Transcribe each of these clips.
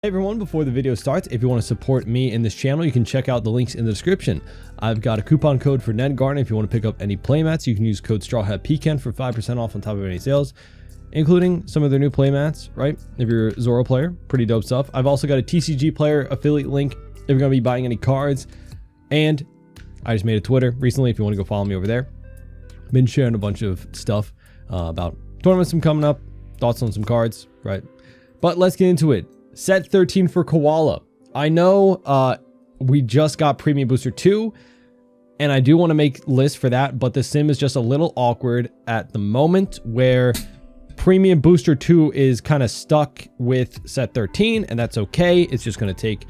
Hey everyone, before the video starts, if you want to support me in this channel, you can check out the links in the description. I've got a coupon code for Ned Garden. If you want to pick up any playmats, you can use code StrawHatPecan for 5% off on top of any sales, including some of their new playmats, right? If you're a Zoro player, pretty dope stuff. I've also got a TCG player affiliate link if you're going to be buying any cards. And I just made a Twitter recently if you want to go follow me over there. Been sharing a bunch of stuff about tournaments I'm coming up, thoughts on some cards, right? But let's get into it. Set 13 for Koala. I know we just got Premium Booster 2, and I do want to make lists for that, but the sim is just a little awkward at the moment where Premium Booster 2 is kind of stuck with Set 13, and that's okay. It's just going to take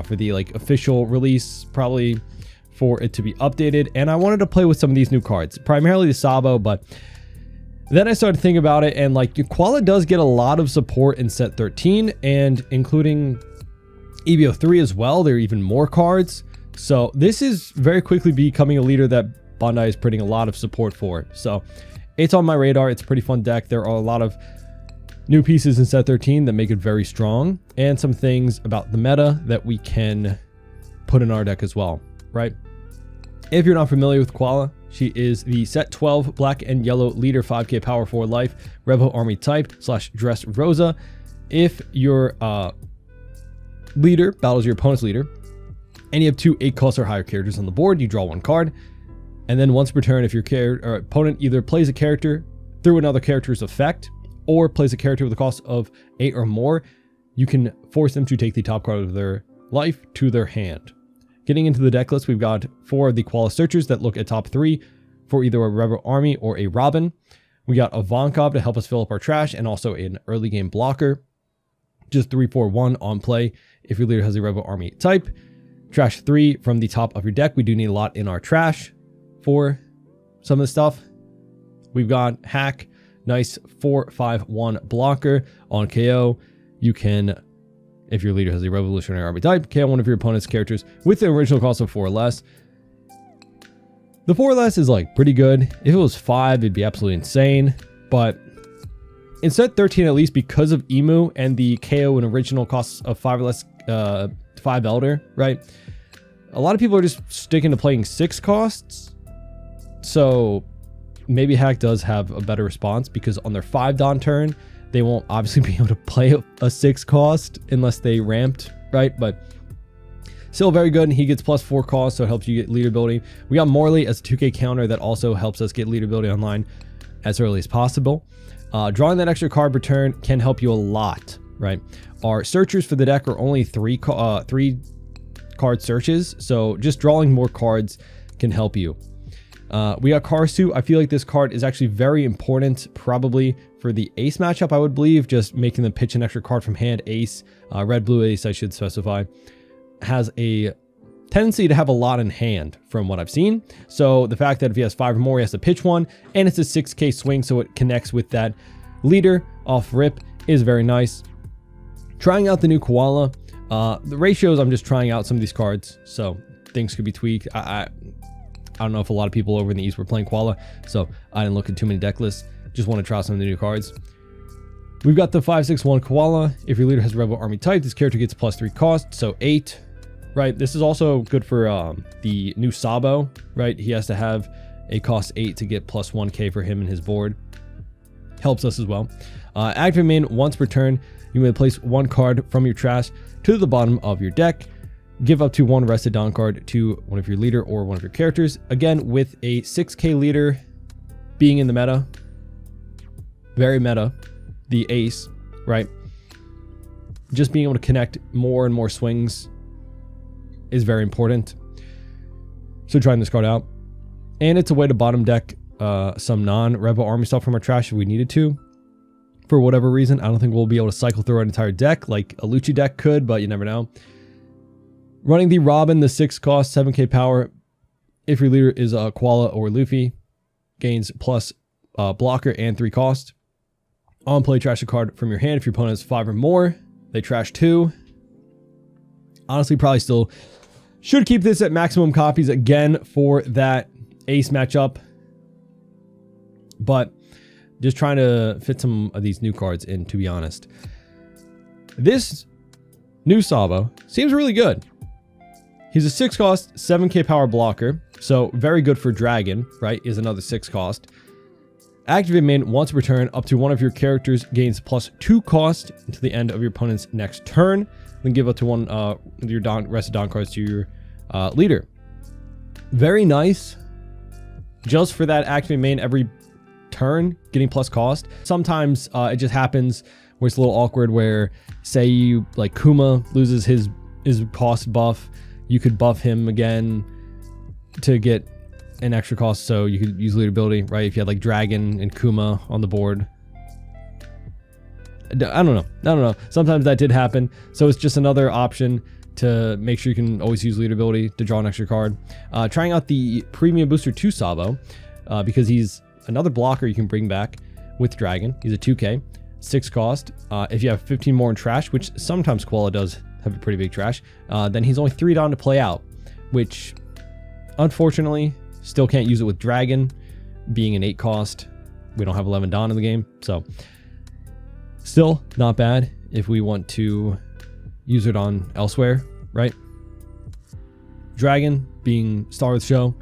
for the official release probably for it to be updated, and I wanted to play with some of these new cards, primarily the Sabo, but then I started thinking about it, and Koala does get a lot of support in Set 13, and including EBO3 as well. There are even more cards. So this is very quickly becoming a leader that Bandai is putting a lot of support for. So it's on my radar. It's a pretty fun deck. There are a lot of new pieces in Set 13 that make it very strong, and some things about the meta that we can put in our deck as well, right? If you're not familiar with Koala, she is the Set 12 black and yellow leader, 5k power 4 life, Revo army type / dress Rosa. If your leader battles your opponent's leader, and you have 2 8-cost or higher characters on the board, you draw 1 card. And then once per turn, if your opponent either plays a character through another character's effect, or plays a character with a cost of 8 or more, you can force them to take the top card of their life to their hand. Getting into the deck list, we've got 4 of the Koala searchers that look at top 3 for either a Rebel Army or a Robin. We got a Vonkov to help us fill up our trash, and also an early game blocker. Just 3/4/1 on play if your leader has a Rebel Army type. Trash 3 from the top of your deck. We do need a lot in our trash for some of the stuff. We've got Hack, nice 4/5/1 blocker on KO. You can, if your leader has a Revolutionary Army type, KO one of your opponent's characters with the original cost of 4 or less. The 4 or less is pretty good. If it was 5, it'd be absolutely insane. But in Set 13, at least because of Emu and the KO and original costs of 5 or less, 5 Elder, right? A lot of people are just sticking to playing 6 costs. So maybe Hack does have a better response, because on their 5 Dawn turn, they won't obviously be able to play a 6 cost unless they ramped, right? But still very good, and he gets +4 cost, so it helps you get leader ability. We got Morley as a 2k counter that also helps us get leader ability online as early as possible. Drawing that extra card per turn can help you a lot, right? Our searchers for the deck are only 3 card searches, so just drawing more cards can help you. We got Karsu. I feel like this card is actually very important, probably for the ace matchup, I would believe, just making them pitch an extra card from hand. Ace, red-blue ace, I should specify, has a tendency to have a lot in hand from what I've seen. So the fact that if he has 5 or more, he has to pitch 1, and it's a 6k swing, so it connects with that leader off rip, is very nice. Trying out the new Koala. The ratios, I'm just trying out some of these cards, so things could be tweaked. I don't know if a lot of people over in the East were playing Koala, so I didn't look at too many deck lists. Just want to try some of the new cards. We've got the 5/6/1 Koala. If your leader has a Rebel Army type, this character gets +3 cost, so 8. Right, this is also good for the new Sabo, right? He has to have a cost 8 to get +1k for him and his board. Helps us as well. Active main, once per turn, you may place 1 card from your trash to the bottom of your deck. Give up to 1 rested down card to one of your leader or one of your characters. Again, with a 6k leader being in the meta, very meta, the ace, right? Just being able to connect more and more swings is very important. So trying this card out. And it's a way to bottom deck some non-Rebel Army stuff from our trash if we needed to. For whatever reason, I don't think we'll be able to cycle through our entire deck like a Lucci deck could, but you never know. Running the Robin, the 6 cost, 7k power. If your leader is a Koala or Luffy, gains plus blocker and 3 cost. On play, trash a card from your hand. If your opponent has 5 or more, they trash 2. Honestly, probably still should keep this at maximum copies again for that ace matchup. But just trying to fit some of these new cards in, to be honest. This New Sabo seems really good. He's a 6 cost, 7k power blocker, so very good for Dragon, right? Is another 6 cost. Activate main once per turn, up to one of your characters gains +2 cost until the end of your opponent's next turn. Then give up to one your rest of Dawn cards to your leader. Very nice. Just for that activate main every turn, getting plus cost. Sometimes it just happens where it's a little awkward where, say you, like Kuma loses his cost buff, you could buff him again to get an extra cost, so you could use leader ability, right? If you had like Dragon and Kuma on the board. I don't know. Sometimes that did happen, so it's just another option to make sure you can always use leader ability to draw an extra card. Trying out the Premium Booster 2 Sabo, because he's another blocker you can bring back with Dragon. He's a 2k, 6 cost. If you have 15 more in trash, which sometimes Koala does have a pretty big trash, then he's only 3 down to play out, which unfortunately still can't use it with Dragon being an 8 cost. We don't have 11 Dawn in the game, so still not bad if we want to use it on elsewhere, right? Dragon being star of the show,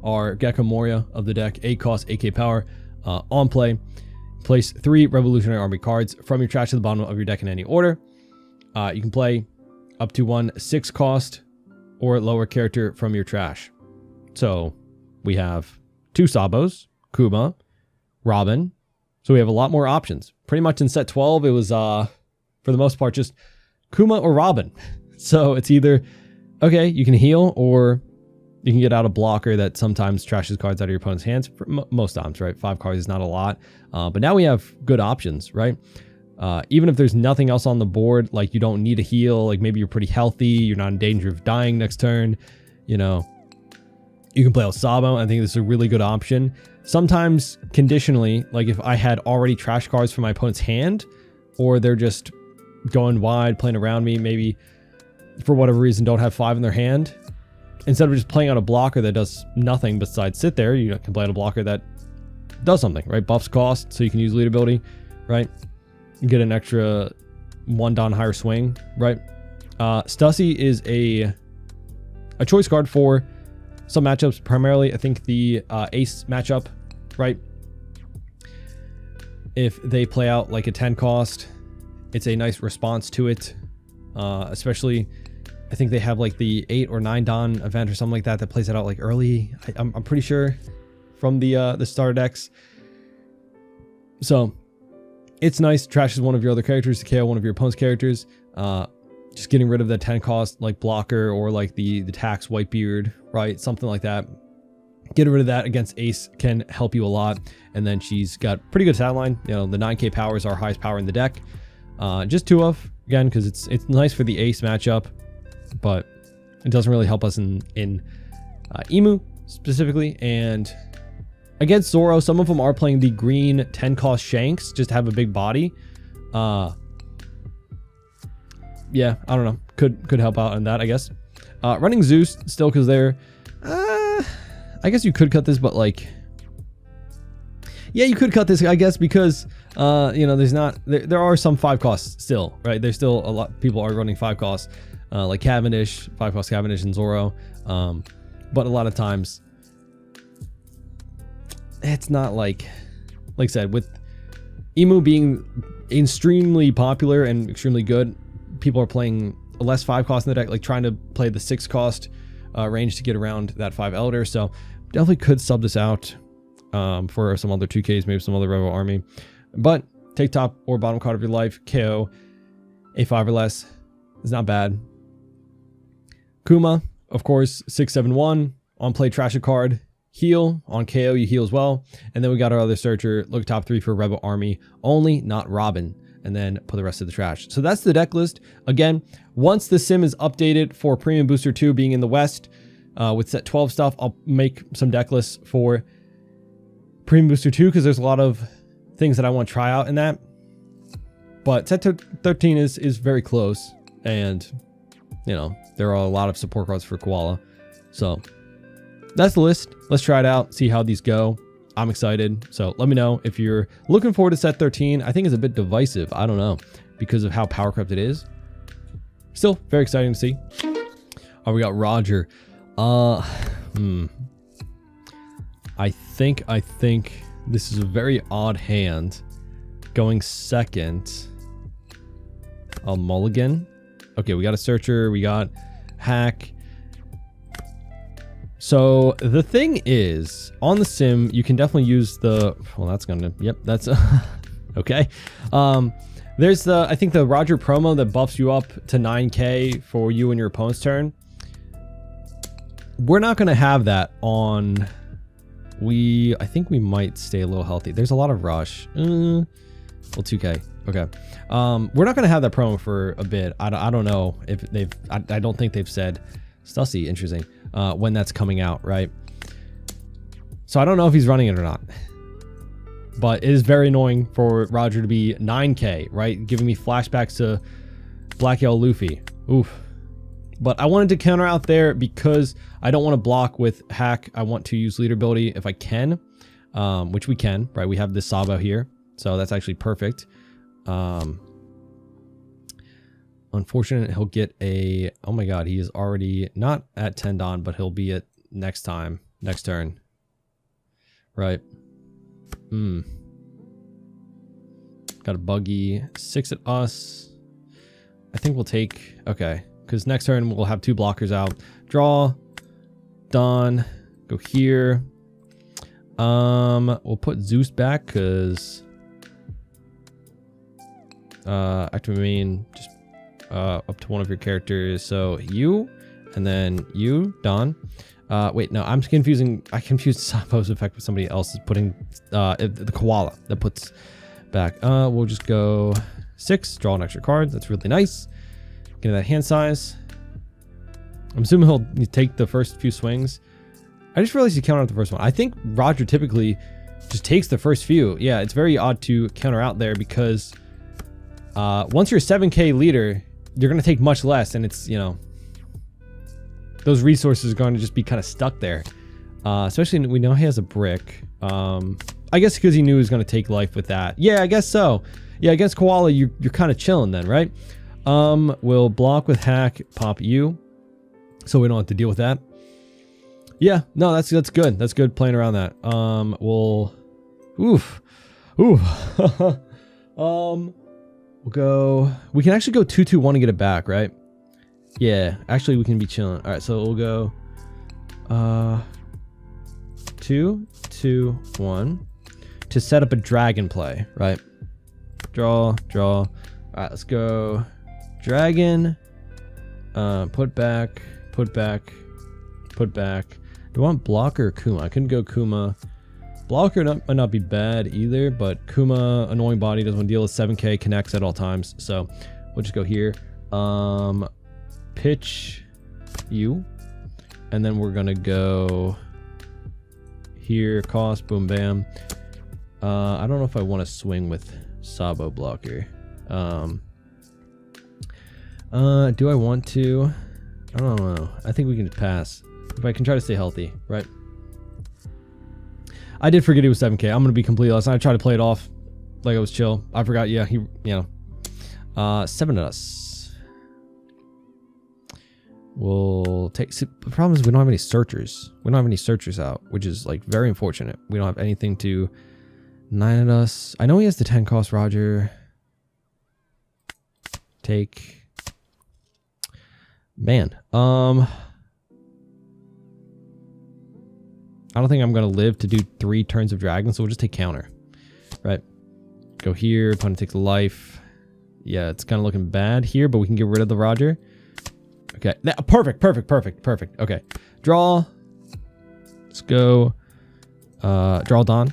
our Gecko Moria of the deck, 8 cost, 8k power. On play, place 3 Revolutionary Army cards from your trash to the bottom of your deck in any order. You can play up to 1 6 cost or lower character from your trash. So we have 2 Sabos, Kuma, Robin. So we have a lot more options. Pretty much in set 12, it was, for the most part, just Kuma or Robin. So it's either, okay, you can heal, or you can get out a blocker that sometimes trashes cards out of your opponent's hands. For most times, right? 5 cards is not a lot. But now we have good options, right? Even if there's nothing else on the board, like you don't need a heal, like maybe you're pretty healthy, you're not in danger of dying next turn, you know, you can play El Sabo. I think this is a really good option. Sometimes conditionally, like if I had already trash cards from my opponent's hand, or they're just going wide, playing around me, maybe for whatever reason don't have 5 in their hand, instead of just playing out a blocker that does nothing besides sit there, you can play out a blocker that does something, right? Buffs cost, so you can use lead ability, right? You get an extra 1 down higher swing, right? Stussy is a choice card for some matchups, primarily I think the ace matchup, right? If they play out like a 10 cost, it's a nice response to it. Especially, I think they have like the 8 or 9 Dawn event or something like that plays it out like early. I'm pretty sure from the starter decks. So it's nice. Trashes one of your other characters to KO one of your opponent's characters. Just getting rid of the 10 cost like blocker, or like the tax Whitebeard, right? Something like that. Getting rid of that against ace can help you a lot. And then she's got pretty good stat line. You know, the 9k power is our highest power in the deck. Just 2 of, again, because it's nice for the ace matchup, but it doesn't really help us in Emu specifically. And against Zoro, some of them are playing the green 10 cost Shanks just to have a big body. Yeah, I don't know. Could help out on that, I guess. Running Zeus still, because they're... I guess you could cut this, but like... Yeah, you could cut this, I guess, because, you know, there's not... There are some 5 costs still, right? There's still a lot... People are running 5 costs, like Cavendish, 5 cost Cavendish and Zoro. But a lot of times... It's not like I said, with Emu being extremely popular and extremely good, people are playing a less 5 cost in the deck, like trying to play the 6 cost range to get around that 5 Elder. So definitely could sub this out for some other 2Ks, maybe some other Rebel Army. But take top or bottom card of your life, KO, A5 or less is not bad. Kuma, of course, 671 on play, trash a card. Heal on KO, you heal as well. And then we got our other searcher, look top 3 for Rebel Army only, not Robin, and then put the rest of the trash. So that's the deck list. Again, once the sim is updated for Premium Booster 2 being in the West, with set 12 stuff, I'll make some deck lists for Premium Booster 2, because there's a lot of things that I want to try out in that. But set 13 is very close, and you know, there are a lot of support cards for Koala. So that's the list. Let's try it out, see how these go. I'm excited. So let me know if you're looking forward to set 13. I think it's a bit divisive. I don't know, because of how power crept it is. still very exciting to see. Oh, we got Roger. I think this is a very odd hand. Going second. I'll mulligan. Okay, we got a searcher. We got hack. So the thing is, on the sim, you can definitely use the. Well, that's gonna. Yep, that's okay. There's the. I think the Roger promo that buffs you up to 9K for you and your opponent's turn. We're not gonna have that on. I think we might stay a little healthy. There's a lot of rush. Well, 2K. Okay. We're not gonna have that promo for a bit. I don't know if they've. I don't think they've said. Stussy, interesting. When that's coming out, right? So I don't know if he's running it or not. But it is very annoying for Roger to be 9K, right? Giving me flashbacks to Black Yellow Luffy. Oof. But I wanted to counter out there because I don't want to block with hack. I want to use leader ability if I can, which we can, right? We have this Sabo here, so that's actually perfect. Unfortunate, he'll get a. Oh my god, he is already not at Tendon, but he'll be at next turn. Right. Got a buggy. 6 at us. I think we'll take. Okay. Because next turn we'll have 2 blockers out. Draw. Done. Go here. We'll put Zeus back because active main just up to one of your characters. So you and then you, Don. Wait, no, I'm confusing. I confused Sabo's effect with somebody else is putting the Koala that puts back. We'll just go 6, draw an extra card. That's really nice. Get that hand size. I'm assuming he'll take the first few swings. I just realized he countered out the first one. I think Roger typically just takes the first few. Yeah, it's very odd to counter out there because once you're a 7K leader, you're going to take much less. And it's, you know, those resources are going to just be kind of stuck there. Especially we know he has a brick. I guess because he knew he was going to take life with that. Yeah, I guess so. Yeah, against Koala, you're kind of chilling then, right? We'll block with hack, pop you. So we don't have to deal with that. Yeah, no, that's good. That's good playing around that. We'll go. We can actually go 2-2-1 and get it back, right? Yeah, actually we can be chilling. All right, so we'll go 2-2-1 to set up a dragon play, right? Draw. All right, let's go dragon. Put back. Do I want blocker or Kuma? I couldn't go Kuma. Blocker might not be bad either, but Kuma, annoying body, doesn't want to deal with 7K, connects at all times. So we'll just go here. Pitch you. And then we're going to go here. Cost, boom, bam. I don't know if I want to swing with Sabo blocker. Do I want to? I don't know. I think we can pass. If I can try to stay healthy, right? I did forget he was 7K. I'm going to be completely honest. I tried to play it off like it was chill. I forgot. Yeah, he, you know. 7 at us. We'll take... See, the problem is we don't have any searchers. We don't have any searchers out, which is like very unfortunate. We don't have anything to 9 at us. I know he has the 10 cost, Roger. Take... Man, I don't think I'm going to live to do 3 turns of dragon, so we'll just take counter. Right. Go here. Opponent takes life. Yeah, it's kind of looking bad here, but we can get rid of the Roger. Okay. Perfect. Okay. Draw. Let's go. Draw Don.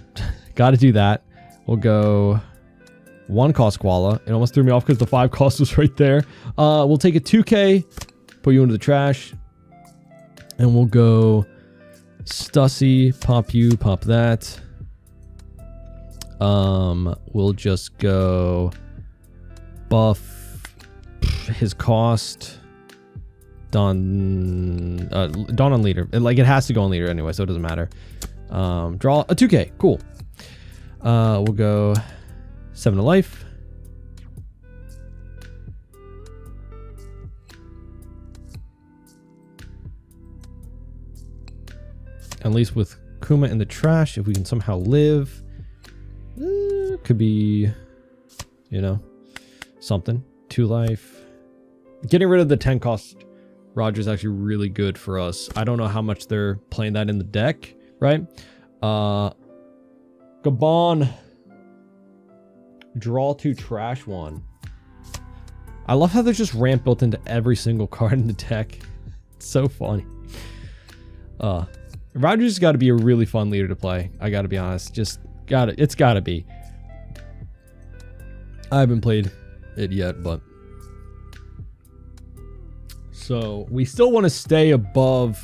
Got to do that. We'll go 1 cost Koala. It almost threw me off because the 5 cost was right there. We'll take a 2K. Put you into the trash. And we'll go Stussy, pop you, pop that. We'll just go buff his cost. Dawn on leader. Like it has to go on leader anyway, so it doesn't matter. Draw a 2K. Cool. We'll go 7 to life. At least with Kuma in the trash, if we can somehow live, could be, you know, something. 2 life. Getting rid of the 10 cost Roger is actually really good for us. I don't know how much they're playing that in the deck, right? Gabon. Draw 2, trash 1. I love how there's just ramp built into every single card in the deck. It's so funny. Roger's got to be a really fun leader to play. I got to be honest. It's got to be. I haven't played it yet, but. So we still want to stay above.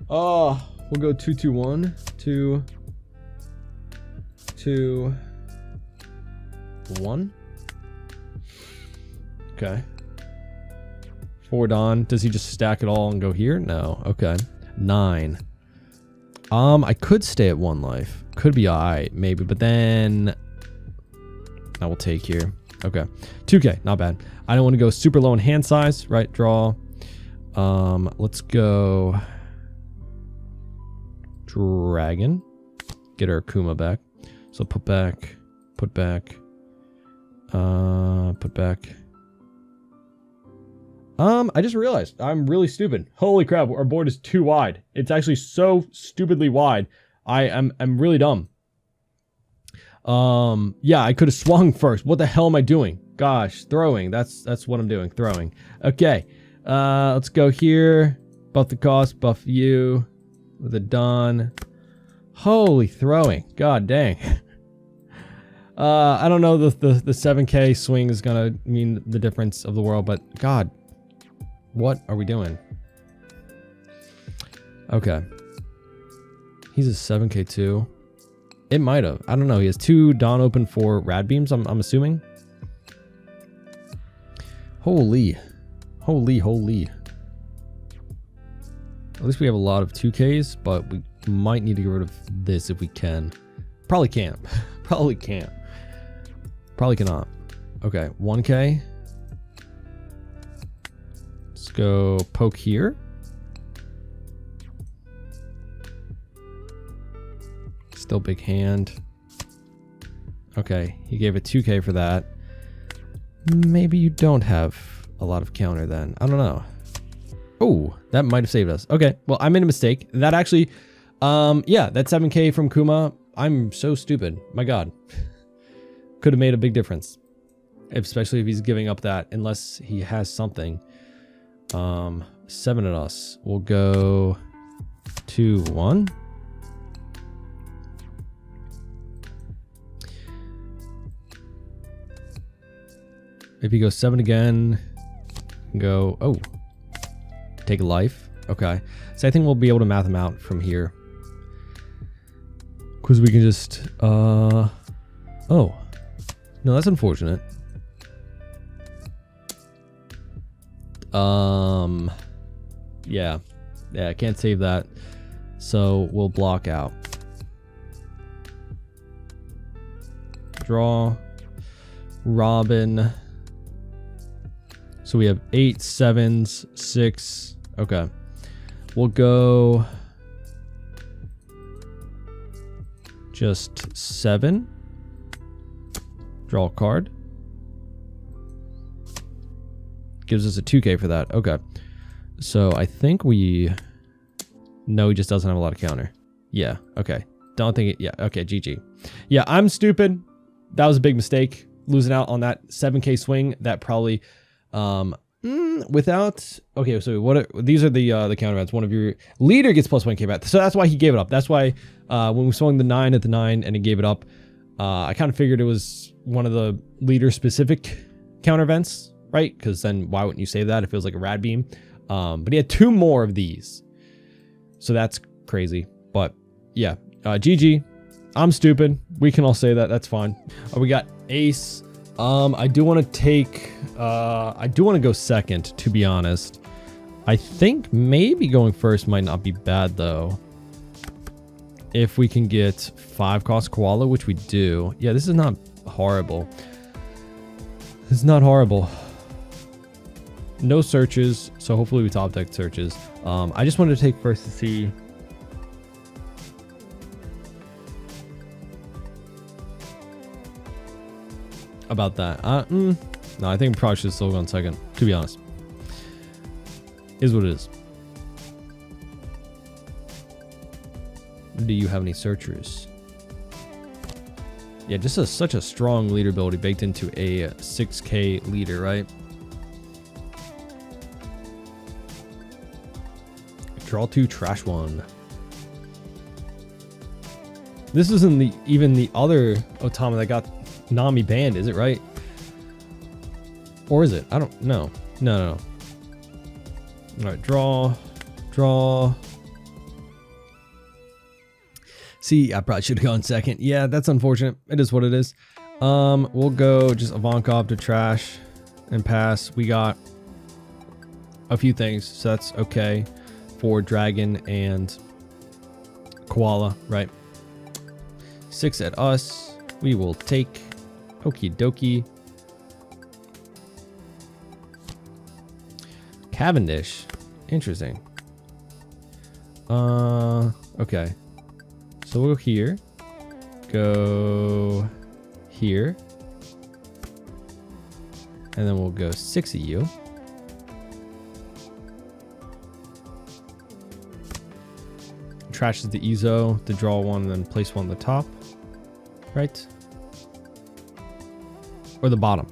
We'll go 2-2-1. 2, 2, 1. Okay. 4 Don. Does he just stack it all and go here? No. Okay. 9. I could stay at 1 life. Could be alright, maybe, but then I will take here. Okay. 2K, not bad. I don't want to go super low in hand size, right? Draw. Let's go Dragon. Get our Kuma back. So put back, put back. I just realized I'm really stupid. Holy crap, our board is too wide. It's actually so stupidly wide. I'm really dumb. Yeah, I could have swung first. What the hell am I doing? Gosh, throwing. That's what I'm doing. Throwing. Okay. Let's go here. Buff the cost, buff you with a Don. Holy throwing. God dang. I don't know the 7K swing is gonna mean the difference of the world, but God, what are we doing? Okay. He's a 7K too. It might have. I don't know. He has 2 Dawn open for rad beams, I'm assuming. Holy. Holy. At least we have a lot of 2Ks, but we might need to get rid of this if we can. Probably can't. Probably can't. Probably cannot. Okay, 1K. Let's go poke here. Still big hand. Okay, he gave a 2K for that. Maybe you don't have a lot of counter then. I don't know. Oh, that might have saved us. Okay, well, I made a mistake. That actually, yeah, that 7K from Kuma, I'm so stupid. My God. Could have made a big difference. Especially if he's giving up that, unless he has something. 7 at us. We'll go 2-1. Maybe go 7 again. Go, oh. Take a life. Okay. So I think we'll be able to math them out from here. Because we can just, oh. No, that's unfortunate. Yeah. Yeah, I can't save that. So we'll block out. Draw. Robin. So we have 8, 7s, 6. Okay. We'll go just 7. Draw a card. Gives us a 2K for that. Okay. So I think we... No, he just doesn't have a lot of counter. Yeah. Okay. Don't think it... Yeah. Okay. GG. Yeah, I'm stupid. That was a big mistake. Losing out on that 7K swing. That probably... without... Okay, so what are, these are the counter events. One of your leader gets plus 1K back. So that's why he gave it up. That's why when we swung the 9 at the 9 and he gave it up, I kind of figured it was one of the leader specific counter events, right? Because then why wouldn't you save that if it was like a rad beam? But he had 2 more of these. So that's crazy. But yeah, GG. I'm stupid. We can all say that. That's fine. We got ace. I do want to take, I do want to go second, to be honest. I think maybe going first might not be bad, though. If we can get 5 cost Koala, which we do. Yeah, this is not horrible. It's not horrible. No searches, so hopefully we top deck searches. I just wanted to take first to see about that. No, I think we probably should still go on second, to be honest. Is what it is. Do you have any searchers? Yeah, just such a strong leader ability baked into a 6k leader, right? Draw 2, trash 1. This isn't even the other Otama that got Nami banned, is it, right? Or is it? I don't know. No. Alright, draw. See, I probably should have gone second. Yeah, that's unfortunate. It is what it is. We'll go just Ivankov to trash and pass. We got a few things, so that's okay for Dragon and Koala, right? 6 at us. We will take. Okie dokie. Cavendish. Interesting. Okay. So we'll go here. Go here. And then we'll go 6 of you. Trash is the Ezo to draw one and then place one at the top. Right? Or the bottom.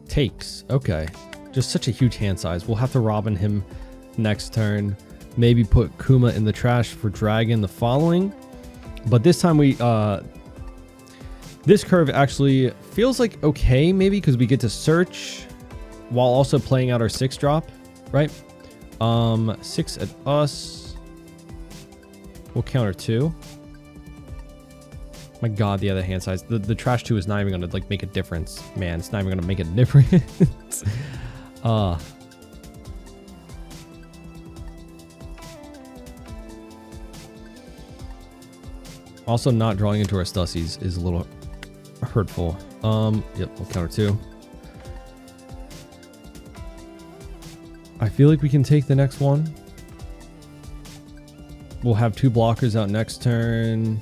Takes. Okay. Just such a huge hand size. We'll have to Robin him next turn. Maybe put Kuma in the trash for Dragon the following. But this time we... this curve actually feels like okay, maybe, because we get to search while also playing out our 6 drop, right? 6 at us. We'll counter 2. My god, the other hand size. The trash 2 is not even gonna like make a difference. Man, it's not even gonna make a difference. Also not drawing into our Stussies is a little hurtful. Yep, we'll counter 2. I feel like we can take the next one. We'll have 2 blockers out next turn.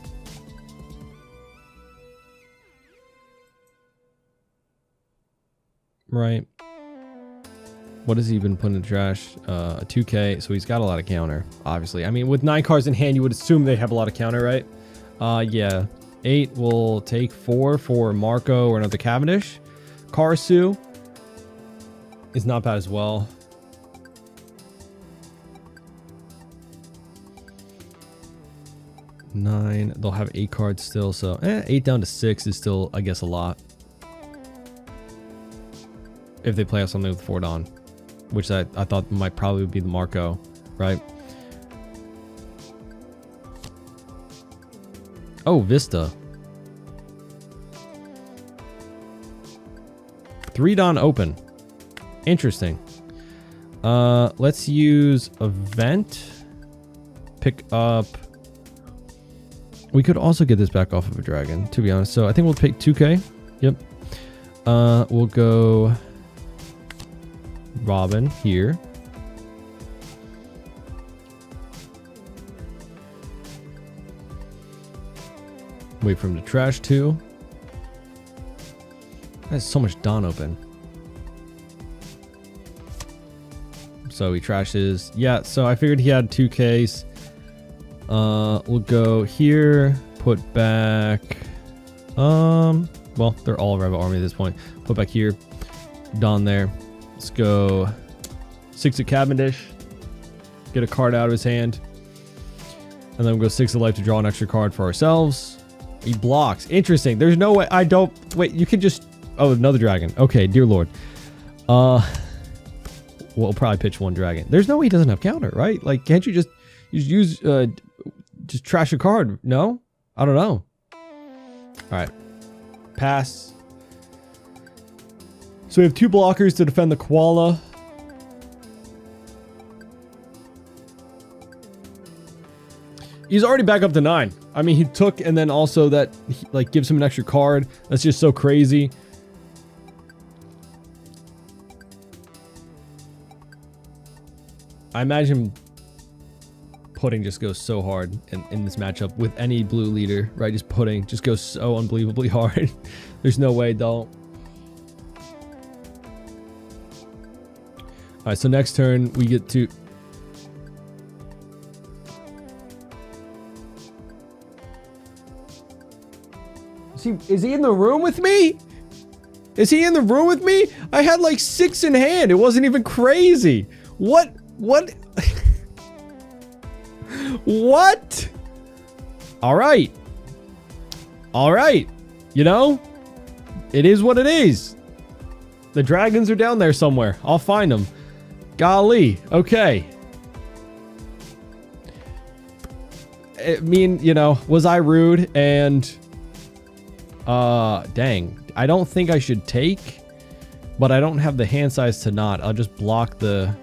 Right. What has he been putting in the trash? A 2k, so he's got a lot of counter, obviously. I mean, with 9 cards in hand, you would assume they have a lot of counter, right? Yeah. 8 will take 4 for Marco or another Cavendish. Karasu is not bad as well. Nine. They'll have 8 cards still, so 8 down to 6 is still, I guess, a lot. If they play out something with 4 Dawn, which I thought might probably be the Marco, right? Oh, Vista. 3 Dawn open. Interesting. Let's use Event. Pick up. We could also get this back off of a Dragon, to be honest. So I think we'll pick 2k. Yep. We'll go Robin here. Wait for him to trash 2. That's so much Dawn open. So he trashes. Yeah, so I figured he had 2Ks. We'll go here. Put back. Well, they're all Rebel Army at this point. Put back here. Dawn there. Let's go 6 of Cavendish. Get a card out of his hand. And then we'll go 6 of life to draw an extra card for ourselves. He blocks. Interesting. There's no way. I don't. Wait, you can just. Oh, another Dragon. Okay, dear Lord. We'll probably pitch 1 Dragon. There's no way he doesn't have counter, right? Like, can't you just use. Just trash a card? No? I don't know. Alright. Pass. So we have 2 blockers to defend the Koala. He's already back up to 9. I mean, he took, and then also that, like, gives him an extra card. That's just so crazy. I imagine Pudding just goes so hard in this matchup with any blue leader, right? Just Pudding just goes so unbelievably hard. There's no way, don't. All right, so next turn we get to... Is he in the room with me? Is he in the room with me? I had like 6 in hand. It wasn't even crazy. What? What? All right. You know, it is what it is. The dragons are down there somewhere. I'll find them. Golly. Okay. I mean, you know, was I rude? And dang, I don't think I should take, but I don't have the hand size to not. I'll just block the...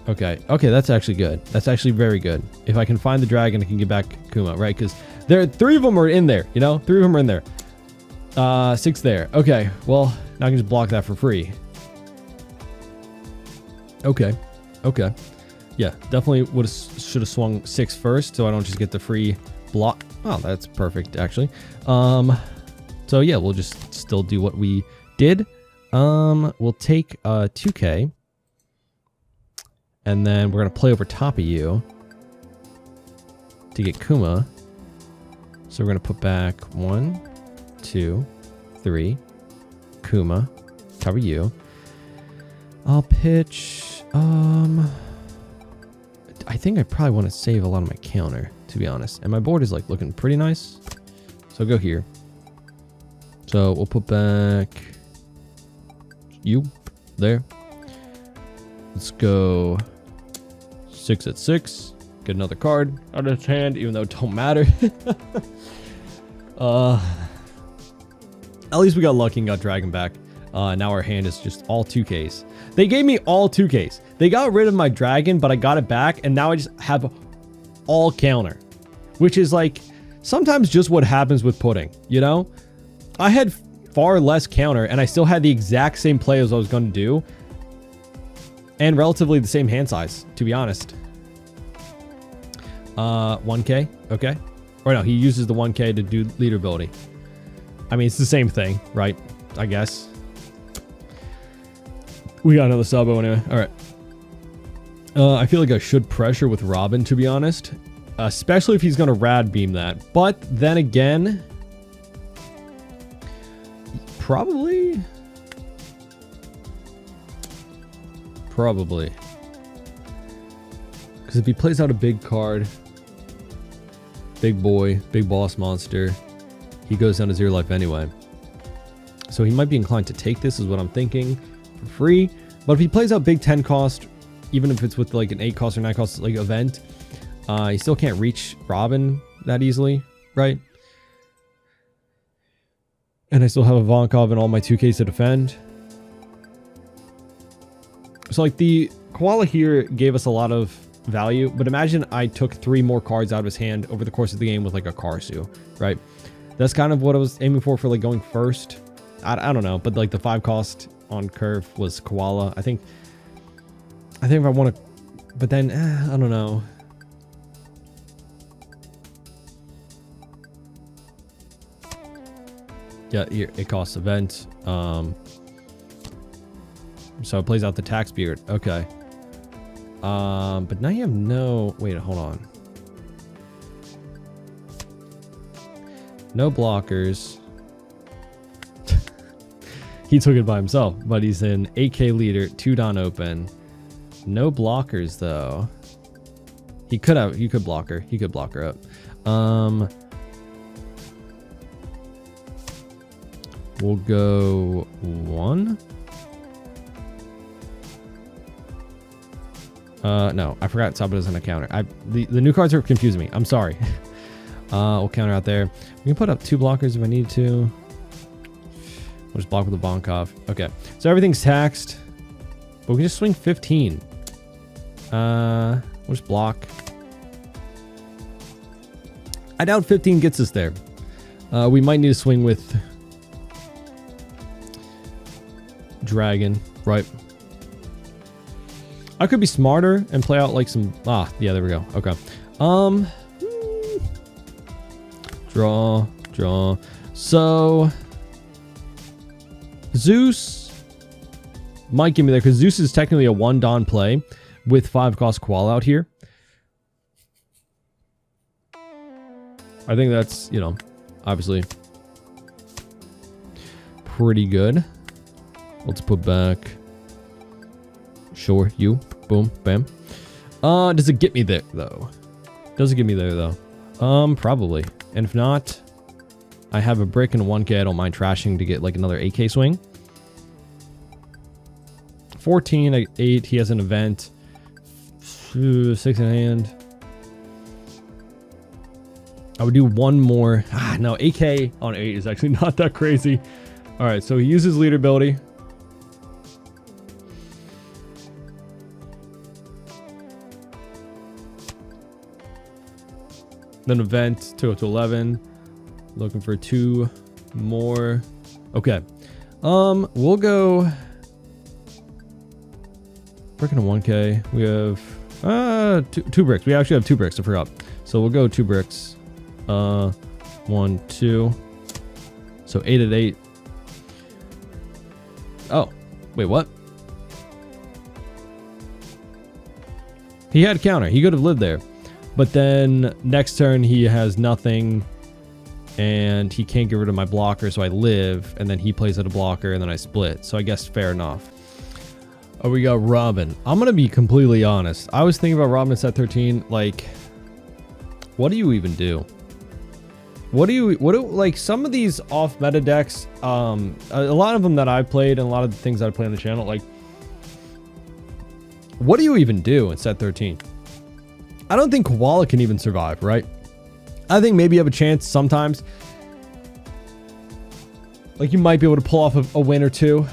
Okay, that's actually good. That's actually very good. If I can find the dragon, I can get back Kuma, right? Because there, 3 of them are in there, you know? 3 of them are in there. 6 there. Okay, well, now I can just block that for free. Okay. Yeah, definitely should have swung 6 first, so I don't just get the free block. Oh, that's perfect, actually. So yeah, we'll just still do what we did. We'll take 2K. And then we're going to play over top of you to get Kuma. So we're going to put back 1, 2, 3. Kuma. Cover you. I'll pitch... I think I probably want to save a lot of my counter, to be honest. And my board is like looking pretty nice. So I'll go here. So we'll put back... you. There. Let's go 6 at 6. Get another card out of his hand, even though it don't matter. At least we got lucky and got Dragon back. Now our hand is just all 2Ks. They gave me all 2Ks. They got rid of my Dragon, but I got it back, and now I just have all counter. Which is like, sometimes just what happens with Pudding, you know? I had far less counter, and I still had the exact same play as I was going to do. And relatively the same hand size, to be honest. 1K, okay. Or no, he uses the 1K to do leader ability. I mean, it's the same thing, right? I guess. We got another Sabo anyway. All right. I feel like I should pressure with Robin, to be honest. Especially if he's going to rad beam that. But then again... Probably... Probably. Because if he plays out a big card, big boy, big boss monster, he goes down to 0 life anyway. So he might be inclined to take this, is what I'm thinking, for free. But if he plays out big 10 cost, even if it's with like an 8 cost or 9 cost like event, he still can't reach Robin that easily, right? And I still have a Vonkov and all my 2Ks to defend. So like the Koala here gave us a lot of value, but imagine I took 3 more cards out of his hand over the course of the game with like a Karsu, right? That's kind of what I was aiming for like going first. I don't know, but like the 5 cost on curve was Koala. I think if I want to, but then I don't know. Yeah, here it costs event. So it plays out the tax beard. Okay. But now you have no... Wait, hold on. No blockers. He took it by himself, but he's in 8K leader, 2 Don open. No blockers though. He could block her. He could block her up. We'll go 1. No, I forgot Sabo doesn't have counter. The new cards are confusing me. I'm sorry. We'll counter out there. We can put up 2 blockers if I need to. We'll just block with the Vonkov. Okay, so everything's taxed, but we can just swing 15. We'll just block. I doubt 15 gets us there. We might need to swing with Dragon, right? I could be smarter and play out like some... yeah, there we go. Okay. Draw. So... Zeus might give me there, because Zeus is technically a 1-Don play with 5 cost Koala out here. I think that's, you know, obviously pretty good. Let's put back... Sure, you. Boom, bam. Does it get me there, though? Does it get me there, though? Probably. And if not, I have a brick and a 1K I don't mind trashing to get, like, another 8K swing. 14, 8, he has an event. 6 in hand. I would do one more. No, 8K on 8 is actually not that crazy. Alright, so he uses leader ability. Then event, to go to 11. Looking for 2 more. Okay. We'll go... Brick and a 1K. We have... two bricks. We actually have 2 bricks, I forgot. So we'll go 2 bricks. 1, 2. So 8 at 8. Oh. Wait, what? He had counter. He could have lived there. But then next turn he has nothing and he can't get rid of my blocker, so I live, and then he plays at a blocker and then I split. So I guess fair enough. Oh, we got Robin. I'm going to be completely honest. I was thinking about Robin at set 13. Like, what do you even do? Like some of these off meta decks, a lot of them that I played and a lot of the things that I play on the channel, like, what do you even do in set 13? I don't think Koala can even survive, right? I think maybe you have a chance sometimes. Like, you might be able to pull off a win or two.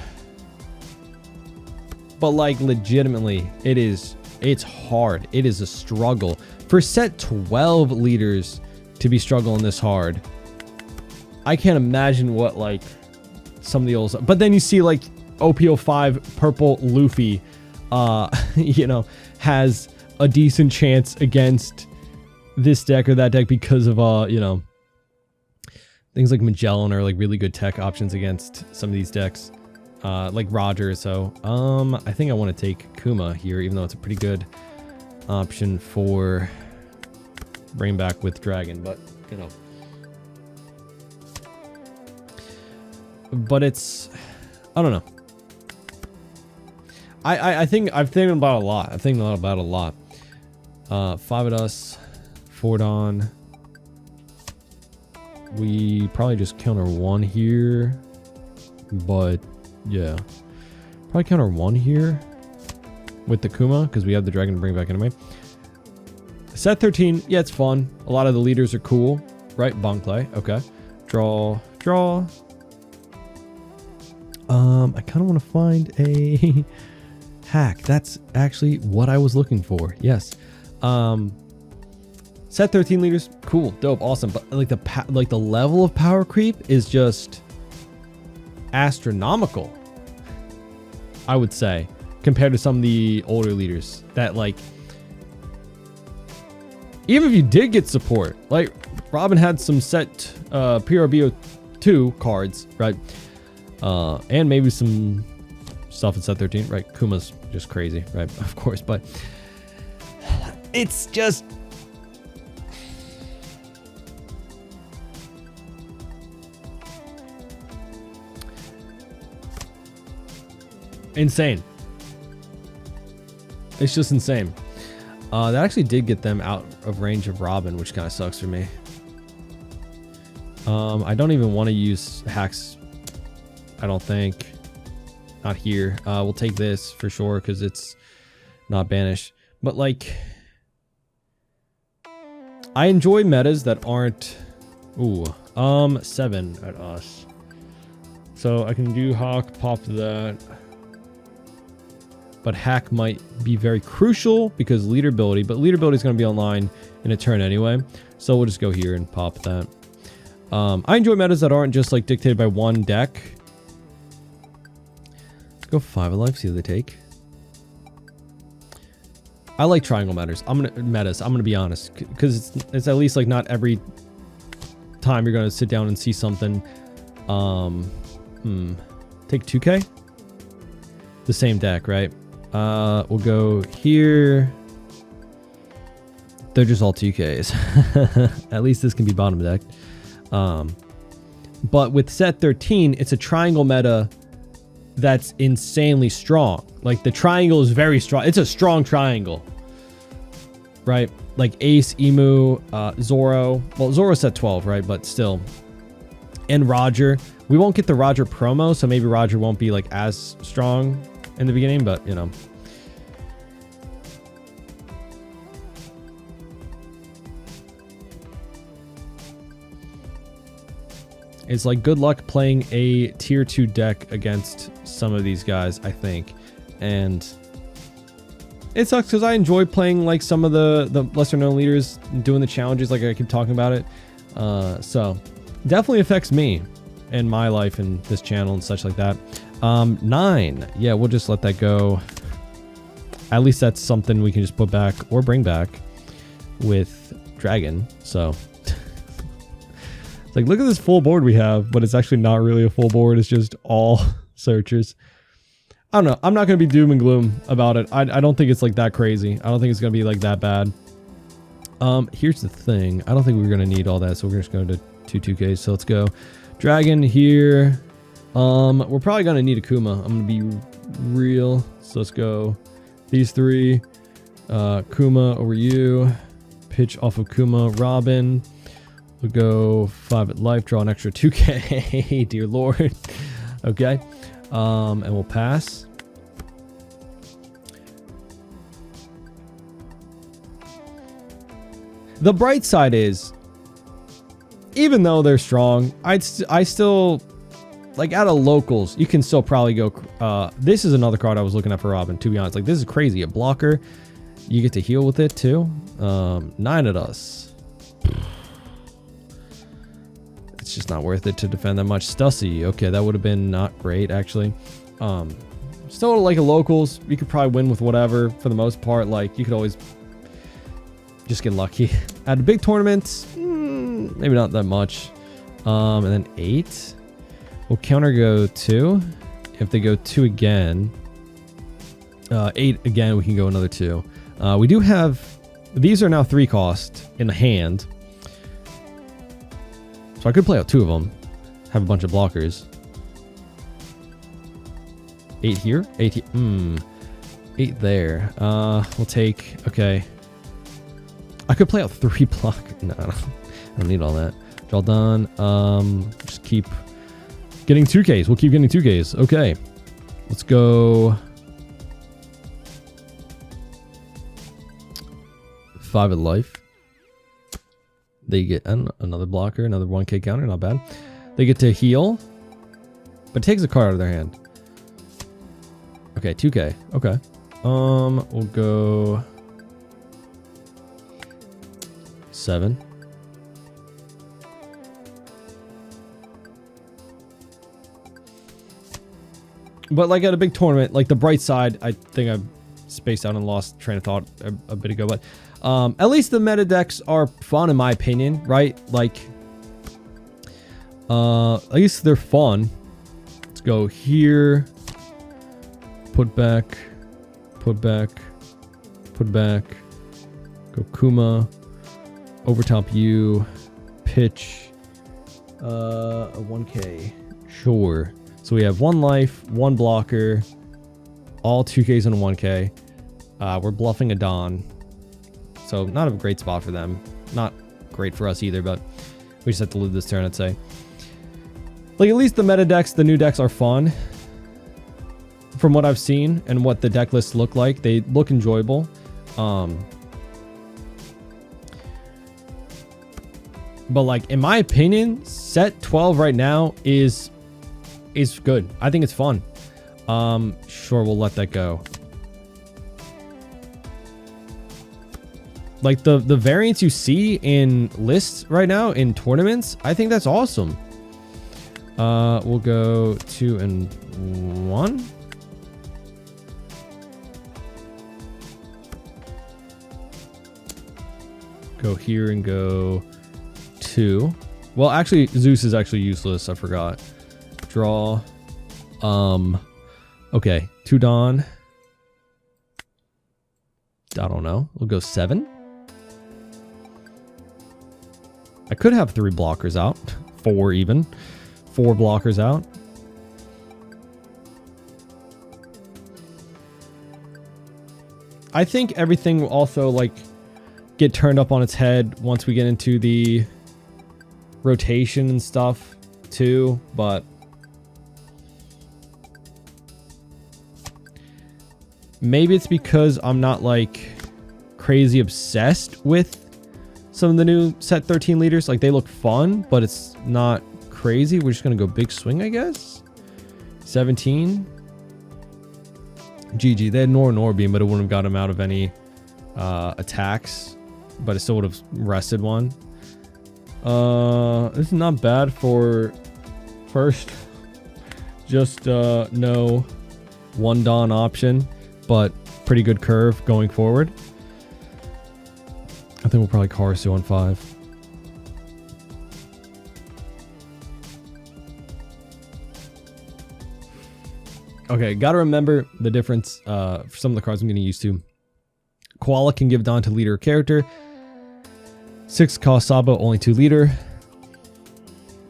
But, like, legitimately, it's hard. It is a struggle. For set 12 leaders to be struggling this hard, I can't imagine what, like, some of the old stuff. But then you see, like, OP13 purple Luffy, you know, has a decent chance against this deck or that deck because of, you know, things like Magellan are like really good tech options against some of these decks, like Roger. So, I think I want to take Kuma here, even though it's a pretty good option for bringing back with Dragon, but, you know. But it's, I don't know. I think I've thinking about it a lot. I'm thinking about it a lot. 5 at us, 4 Don. We probably just counter 1 here, but yeah, probably counter 1 here with the Kuma because we have the Dragon to bring back anyway. Set 13, yeah, it's fun. A lot of the leaders are cool, right? Bonk play, okay. Draw. I kind of want to find a hack. That's actually what I was looking for. Yes. Set 13 leaders, cool, dope, awesome. But like the level of power creep is just astronomical, I would say, compared to some of the older leaders that, like, even if you did get support, like Robin had some set PRBO2 cards, right? And maybe some stuff in set 13, right? Kuma's just crazy, right? Of course, but it's just insane. It's just insane. That actually did get them out of range of Robin, which kind of sucks for me. I don't even want to use hacks. I don't think. Not here. We'll take this for sure because it's not banished. But, like, I enjoy metas that aren't... Ooh. 7 at us. So I can do Hawk, pop that. But hack might be very crucial because leader ability. But leader ability is going to be online in a turn anyway. So we'll just go here and pop that. I enjoy metas that aren't just like dictated by one deck. Let's go 5 of life, see what they take. I like triangle metas. I'm gonna be honest, because it's at least like not every time you're gonna sit down and see something. Take 2K. The same deck, right? We'll go here. They're just all 2Ks. At least this can be bottom deck. But with set 13, it's a triangle meta that's insanely strong. Like the triangle is very strong. It's a strong triangle, right? Like Ace, Emu, Zoro. Well, Zoro's set 12, right? But still. And Roger. We won't get the Roger promo, so maybe Roger won't be like as strong in the beginning, but you know. It's like good luck playing a tier 2 deck against some of these guys, I think. And it sucks because I enjoy playing like some of the lesser known leaders, doing the challenges like I keep talking about it. So definitely affects me and my life and this channel and such like that. 9. Yeah, we'll just let that go. At least that's something we can just put back or bring back with Dragon. So like, look at this full board we have, but it's actually not really a full board. It's just all searchers. I don't know. I'm not going to be doom and gloom about it. I don't think it's like that crazy. I don't think it's going to be like that bad. Here's the thing. I don't think we're going to need all that. So we're just going to 2Ks. So let's go Dragon here. We're probably going to need Akuma. I'm going to be real. So let's go these 3. Kuma over you. Pitch off of Kuma. Robin. We'll go 5 at life, draw an extra 2K. Dear Lord. Okay. And we'll pass. The bright side is, even though they're strong, I still, like out of locals, you can still probably go, this is another card I was looking at for Robin, to be honest. Like, this is crazy. A blocker. You get to heal with it too. 9 at us. It's just not worth it to defend that much. Stussy, okay, that would have been not great actually. Still like a locals, you could probably win with whatever for the most part. Like you could always just get lucky. At a big tournament, maybe not that much. And then 8. We'll counter go 2. If they go 2 again, 8 again, we can go another 2. We do have, these are now 3 cost in the hand. So I could play out 2 of them, have a bunch of blockers. 8 here, 8 here. 8 there. We'll take, okay. I could play out 3 block. No, I don't need all that. Draw done. Just keep getting 2Ks. We'll keep getting 2Ks. Okay. Let's go 5 of life. They get another blocker, another 1K counter, not bad. They get to heal, but it takes a card out of their hand. Okay, 2K. Okay. We'll go 7. But like at a big tournament, like the bright side, I think I spaced out and lost train of thought a bit ago, but at least the meta decks are fun in my opinion, right? Like, at least they're fun. Let's go here. Put back. Put back. Put back. Go Kuma. Overtop you. Pitch. A 1K. Sure. So we have 1 life, 1 blocker, all 2Ks and a 1K. We're bluffing a Dawn. So not a great spot for them. Not great for us either, but we just have to lose this turn, I'd say. Like, at least the meta decks, the new decks are fun. From what I've seen and what the deck lists look like, they look enjoyable. But like, in my opinion, set 12 right now is good. I think it's fun. Sure, we'll let that go. Like the variants you see in lists right now in tournaments, I think that's awesome. We'll go 2 and 1. Go here and go 2. Well, actually, Zeus is actually useless. I forgot. Draw. Okay, 2 Dawn. I don't know. We'll go 7. I could have 3 blockers out. 4 even. 4 blockers out. I think everything will also like get turned up on its head once we get into the rotation and stuff too, but maybe it's because I'm not like crazy obsessed with some of the new set 13 leaders. Like they look fun, but it's not crazy. We're just gonna go big swing, I guess. 17. GG. They had Nor beam, but it wouldn't have got him out of any attacks, but it still would have rested one. This is not bad for first. Just no 1 Dawn option, but pretty good curve going forward. I think we'll probably Karasu on 5. Okay, gotta remember the difference for some of the cards I'm getting used to. Koala can give Dawn to leader or character. 6 cost Sabo, only 2 leader.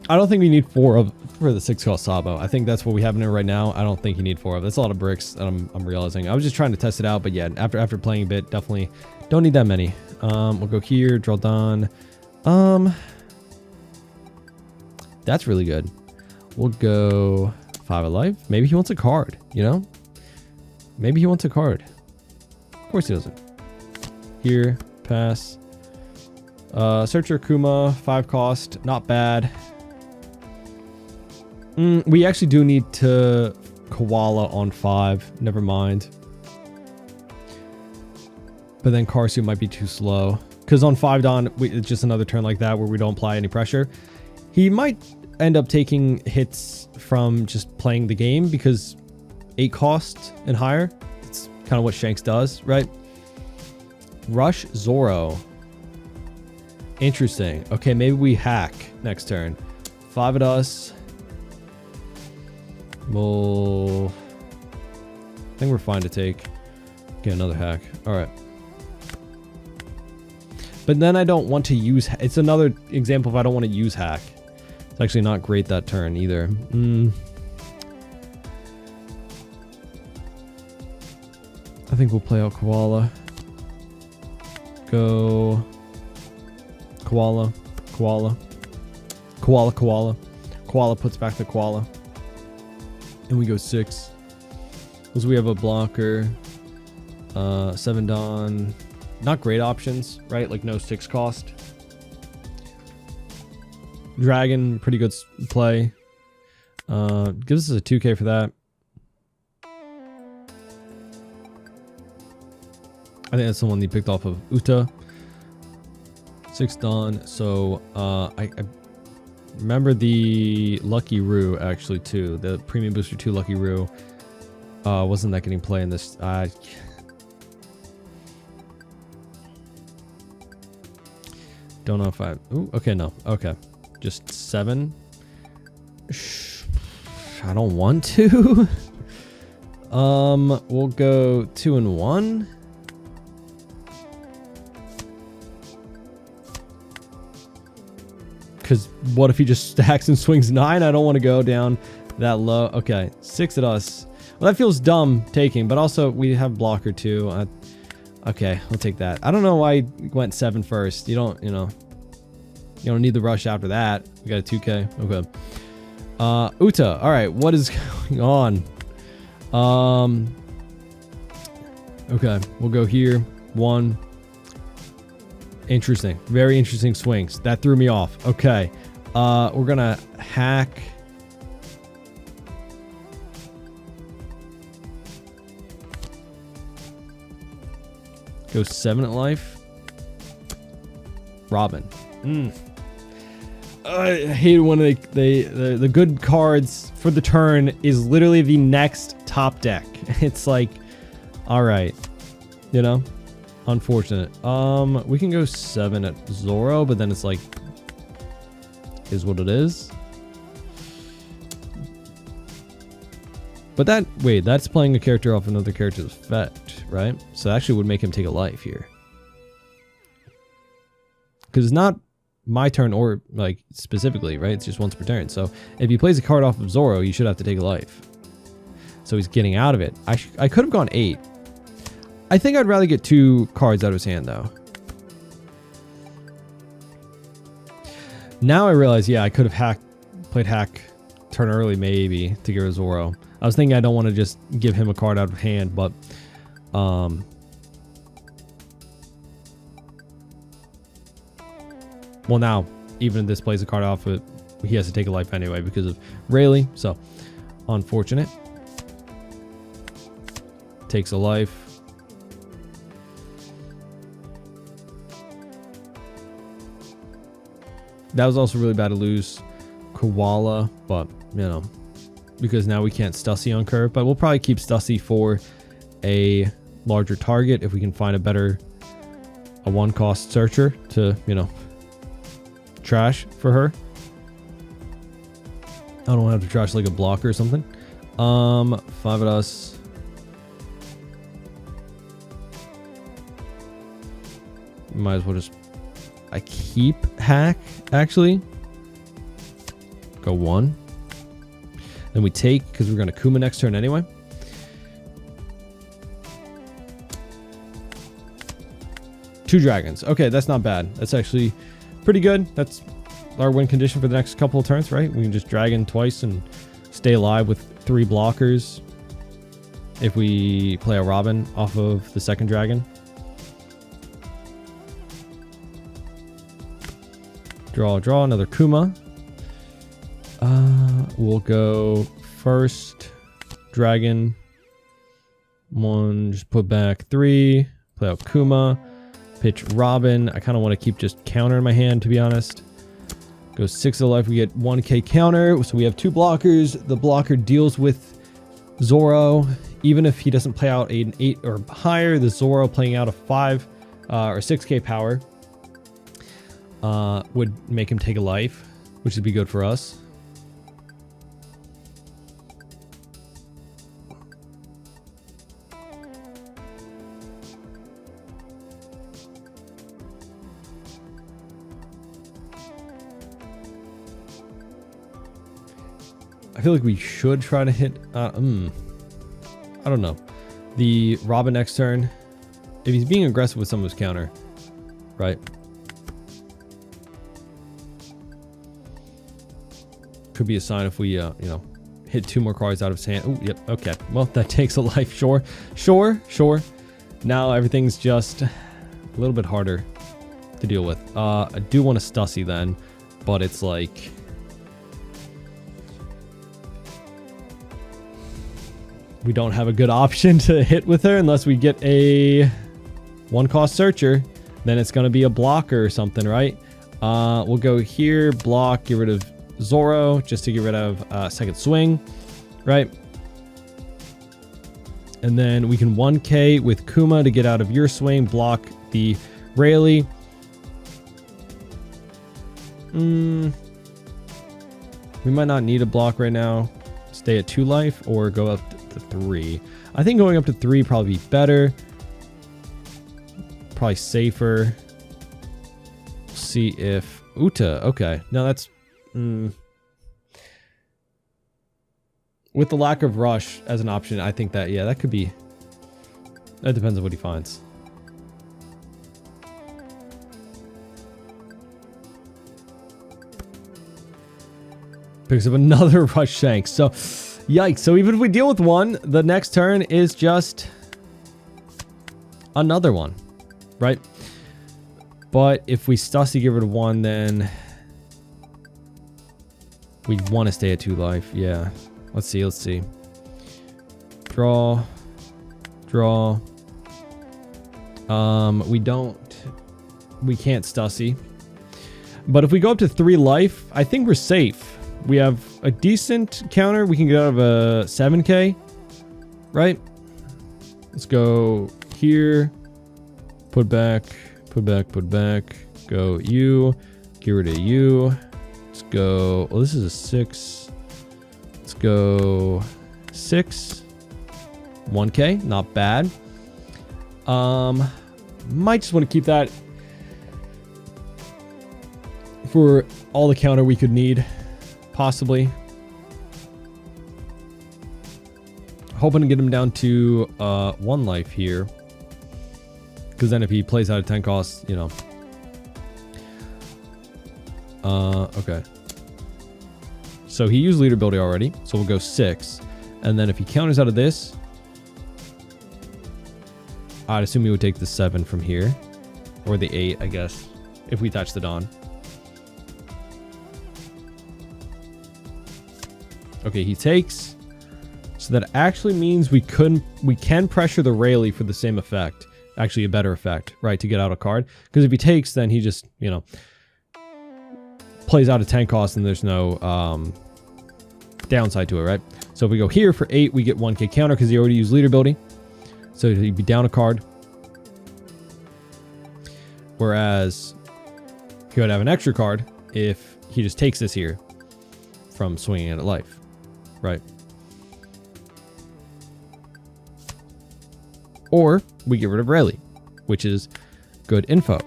I don't think we need 4 of for the 6 cost Sabo. I think that's what we have in there right now. I don't think you need 4 of. That's a lot of bricks that I'm realizing. I was just trying to test it out, but yeah, after playing a bit, definitely don't need that many. We'll go here, draw Dawn. That's really good. We'll go 5 of life. Maybe he wants a card, you know? Maybe he wants a card. Of course he doesn't. Here, pass. Searcher Kuma, 5 cost, not bad. We actually do need to Koala on 5. Never mind. But then Karasu might be too slow. Because on 5 Dawn, it's just another turn like that where we don't apply any pressure. He might end up taking hits from just playing the game because 8 cost and higher. It's kind of what Shanks does, right? Rush Zoro. Interesting. Okay, maybe we hack next turn. 5 at us. We'll... I think we're fine to take. Get another hack. Alright. But then I don't want to use... It's another example of I don't want to use hack. It's actually not great that turn either. I think we'll play out Koala. Go... Koala. Koala. Koala, Koala. Koala puts back the Koala. And we go 6. Because we have a blocker. 7 Dawn. Not great options, right? Like no 6 cost. Dragon, pretty good play. Gives us a 2k for that. I think that's the one he picked off of Uta. 6 Dawn. So I remember the Lucky Roo actually too. The Premium Booster 2 Lucky Roo. Wasn't that getting play in this? Don't know if I... Ooh, okay, no. Okay. Just 7. I don't want to. We'll go 2 and 1. Because what if he just stacks and swings 9? I don't want to go down that low. Okay, 6 at us. Well, that feels dumb taking, but also we have blocker too. Okay, we'll take that. I don't know why I went 7 first. You don't need the rush after that. We got a 2k. Okay. Uta. All right, what is going on? Okay, we'll go here. 1. Interesting. Very interesting swings. That threw me off. Okay. We're gonna hack. Go 7 at life. Robin. I hate when the good cards for the turn is literally the next top deck. It's like, all right, you know, unfortunate. We can go 7 at Zoro, but then it's like, is what it is. But that, wait, that's playing a character off another character's effect, right? So that actually would make him take a life here. Because it's not my turn or like specifically, right? It's just once per turn. So if he plays a card off of Zoro, you should have to take a life. So he's getting out of it. I could have gone 8. I think I'd rather get 2 cards out of his hand though. Now I realize, yeah, I could have played hack turn early maybe to get rid of Zoro. I was thinking I don't want to just give him a card out of hand, but well, now even if this plays a card off it, he has to take a life anyway because of Rayleigh. So unfortunate. Takes a life. That was also really bad to lose Koala, but you know, because now we can't Stussy on curve, but we'll probably keep Stussy for a larger target if we can find a 1-cost searcher to, you know, trash for her. I don't want to have to trash like a blocker or something. 5 at us. Might as well just, I keep hack actually. Go 1. Then we take, because we're going to Kuma next turn anyway. Two dragons. Okay, that's not bad. That's actually pretty good. That's our win condition for the next couple of turns, right? We can just dragon twice and stay alive with 3 blockers if we play a Robin off of the second dragon. Draw, another Kuma. We'll go first dragon 1, just put back 3, play out Kuma, pitch Robin. I kind of want to keep just counter in my hand, to be honest. Go 6 of life, we get 1k counter, so we have 2 blockers. The blocker deals with Zoro. Even if he doesn't play out an 8 or higher, the Zoro playing out a 5 or 6k power would make him take a life, which would be good for us. I feel like we should try to hit, I don't know. The Robin next turn, if he's being aggressive with some of his counter, right? Could be a sign if we, you know, hit 2 more cards out of his hand. Oh, yep, okay. Well, that takes a life, sure. Now everything's just a little bit harder to deal with. I do want to Stussy then, but it's like... we don't have a good option to hit with her unless we get a 1-cost searcher. Then it's going to be a blocker or something, right? We'll go here, block, get rid of Zoro, just to get rid of second swing, right? And then we can 1k with Kuma to get out of your swing, block the Rayleigh. We might not need a block right now. Stay at 2 life or go up to 3. I think going up to 3 probably be better. Probably safer. See if Uta. Okay. No, that's with the lack of rush as an option, I think that, yeah, that could be. That depends on what he finds. Picks up another rush shank. So, yikes. So even if we deal with 1, the next turn is just another one, right? But if we Stussy get rid of 1, then we want to stay at 2 life. Yeah. Let's see. Draw. We can't Stussy. But if we go up to 3 life, I think we're safe. We have a decent counter. We can get out of a 7k, right? Let's go here. Put back. Go you. Get rid of you. Let's go. Oh, this is a 6. Let's go 6. 1k. Not bad. Might just want to keep that for all the counter we could need, possibly. Hoping to get him down to 1 life here, because then if he plays out of 10 costs, you know. Okay. So he used leader ability already, so we'll go 6. And then if he counters out of this, I'd assume he would take the 7 from here. Or the 8, I guess, if we touch the Dawn. Okay, he takes. So that actually means we can pressure the Rayleigh for the same effect. Actually, a better effect, right? To get out a card. Because if he takes, then he just, you know, plays out of 10 costs and there's no downside to it, right? So if we go here for 8, we get 1k counter because he already used leader ability. So he'd be down a card. Whereas he would have an extra card if he just takes this here from swinging it at life, right? Or we get rid of Rayleigh, which is good info.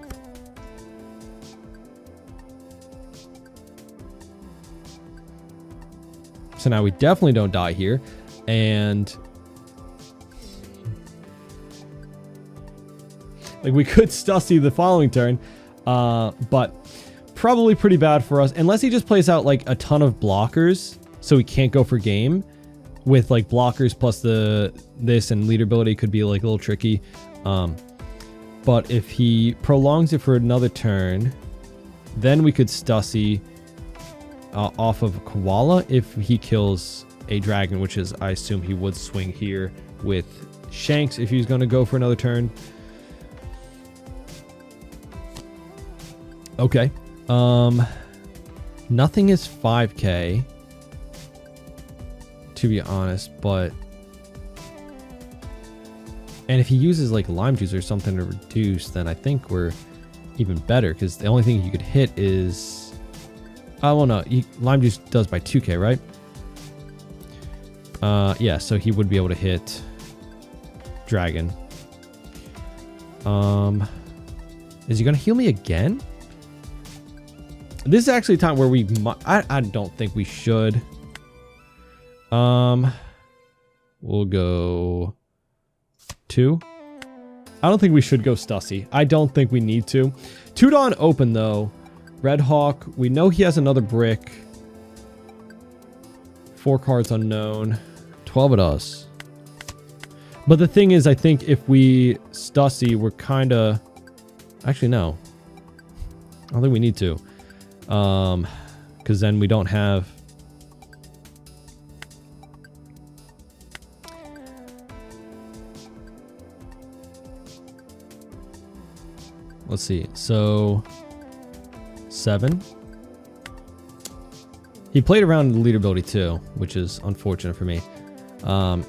So now we definitely don't die here. And like we could Stussy the following turn, but probably pretty bad for us. Unless he just plays out like a ton of blockers so he can't go for game. With like blockers plus this and leader ability could be like a little tricky. But if he prolongs it for another turn, then we could Stussy off of Koala if he kills a dragon, which is, I assume he would swing here with Shanks if he's going to go for another turn. Okay. Nothing is 5k. To be honest, but and if he uses like lime juice or something to reduce, then I think we're even better because the only thing you could hit is well no, lime juice does by 2k, right? Yeah, so he would be able to hit dragon. Is he gonna heal me again? This is actually a time where we I don't think we should. We'll go 2. I don't think we should go Stussy. I don't think we need to. 2 Dawn open though. Red Hawk. We know he has another brick. 4 cards unknown. 12 it does. But the thing is, I think if we Stussy, we're kind of... Actually, no. I don't think we need to. Because then we don't have... Let's see. So 7. He played around the leader ability too, which is unfortunate for me.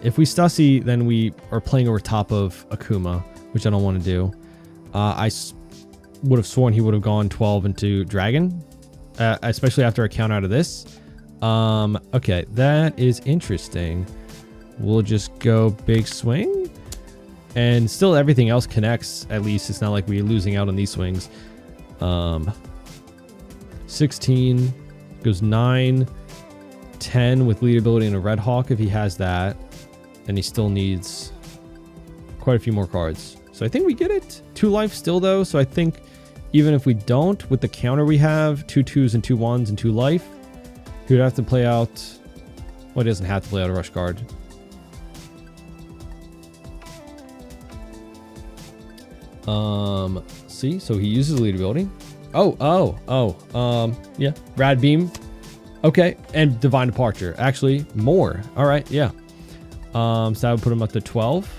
If we Stussy, then we are playing over top of Akuma, which I don't want to do. I would have sworn he would have gone 12 into Dragon, especially after I count out of this. Okay, that is interesting. We'll just go big swing. And still everything else connects, at least. It's not like we're losing out on these swings. 16 goes 9, 10 with lead ability and a Red Hawk if he has that. And he still needs quite a few more cards. So I think we get it. 2 life still though. So I think even if we don't, with the counter we have, 2 2s and 2 1s and 2 life, he would have to play out... Well, he doesn't have to play out a rush card. See, so he uses lead ability. Yeah, Rad Beam. Okay, and Divine Departure. Actually, more. All right, yeah. So that would put him up to 12.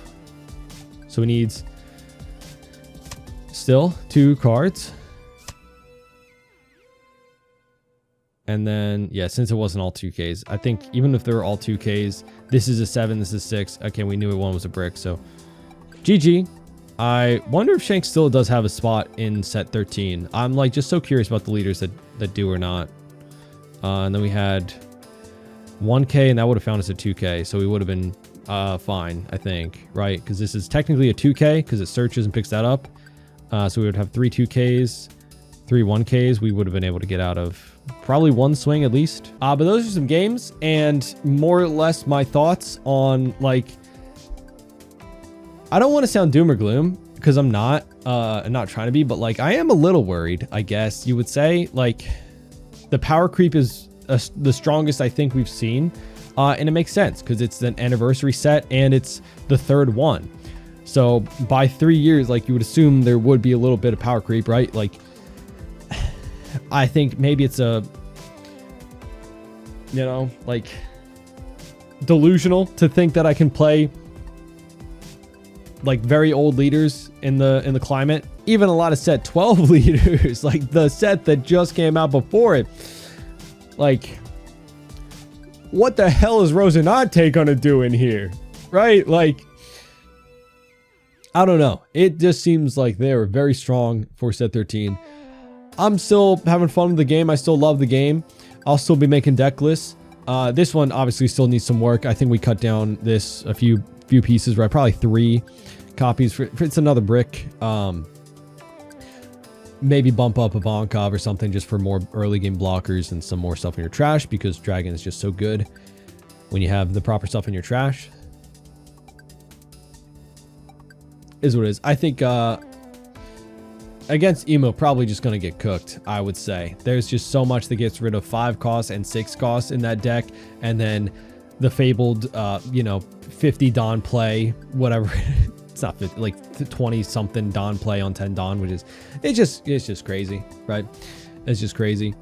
So he needs still 2 cards. And then, yeah, since it wasn't all 2Ks, I think even if they were all 2Ks, this is a 7, this is 6. Okay, we knew one was a brick, so GG. I wonder if Shank still does have a spot in set 13. I'm like just so curious about the leaders that do or not. And then we had 1K, and that would have found us a 2K, so we would have been fine, I think, right? Because this is technically a 2K because it searches and picks that up. So we would have 3 2Ks, 3 1Ks. We would have been able to get out of probably one swing at least. But those are some games and more or less my thoughts on, like, I don't want to sound doom or gloom because I'm not trying to be, but like I am a little worried, I guess you would say. Like the power creep is the strongest I think we've seen. And it makes sense because it's an anniversary set and it's the 3rd one. So by 3 years, like you would assume there would be a little bit of power creep, right? Like I think maybe it's a, you know, like delusional to think that I can play like very old leaders in the climate, even a lot of set 12 leaders, like the set that just came out before it. Like, what the hell is Rosinante gonna do in here, right? Like, I don't know. It just seems like they are very strong for set 13. I'm still having fun with the game. I still love the game. I'll still be making deck lists. This one obviously still needs some work. I think we cut down this a few pieces, right? Probably 3 copies for it's another brick. Maybe bump up a Vonkov or something just for more early game blockers and some more stuff in your trash because Dragon is just so good when you have the proper stuff in your trash. Is what it is. I think against Emo, probably just going to get cooked, I would say. There's just so much that gets rid of 5 costs and 6 costs in that deck. And then the fabled, 50 Don play, whatever. It's not 50, like 20 something Don play on 10 Don, which is, it's just crazy, right? It's just crazy.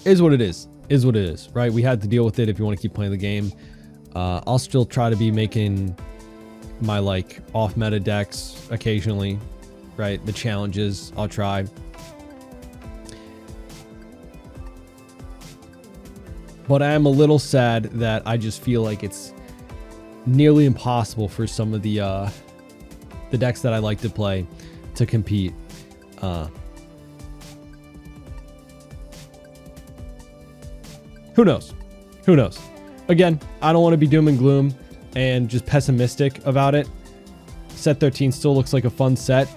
Is what it is. Is what it is, right? We had to deal with it if you want to keep playing the game. I'll still try to be making my like off meta decks occasionally, right? The challenges I'll try. But I am a little sad that I just feel like it's nearly impossible for some of the decks that I like to play to compete. Who knows? Who knows? Again, I don't want to be doom and gloom and just pessimistic about it. Set 13 still looks like a fun set.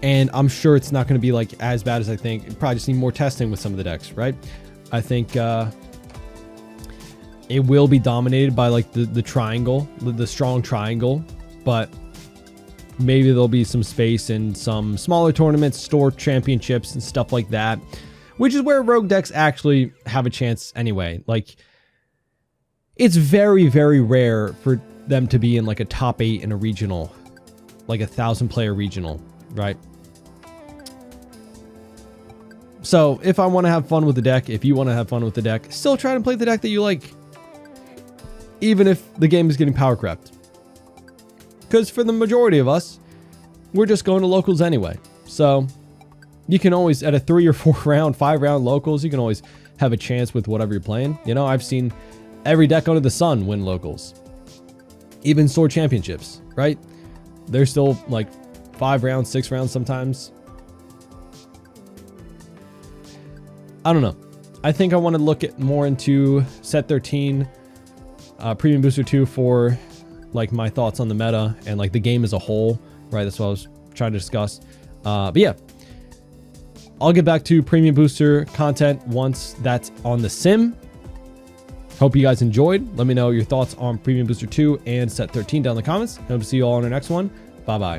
And I'm sure it's not going to be like as bad as I think. It probably just need more testing with some of the decks, right? I think it will be dominated by like the triangle, the strong triangle, but maybe there'll be some space in some smaller tournaments, store championships and stuff like that, which is where rogue decks actually have a chance anyway. Like, it's very, very rare for them to be in like a top 8 in a regional, like 1,000 player regional, right? So if I want to have fun with the deck, if you want to have fun with the deck, still try to play the deck that you like, even if the game is getting power crept. Because for the majority of us, we're just going to locals anyway. So you can always, at a 3 or 4 round, 5 round locals, you can always have a chance with whatever you're playing. You know, I've seen every deck under the sun win locals, even store championships, right? They're still like 5 rounds, 6 rounds sometimes. I don't know. I think I want to look at more into set 13, Premium Booster 2 for like my thoughts on the meta and like the game as a whole, right? That's what I was trying to discuss. But yeah, I'll get back to Premium Booster content once that's on the sim. Hope you guys enjoyed. Let me know your thoughts on Premium Booster 2 and set 13 down in the comments. Hope to see you all in our next one. Bye-bye.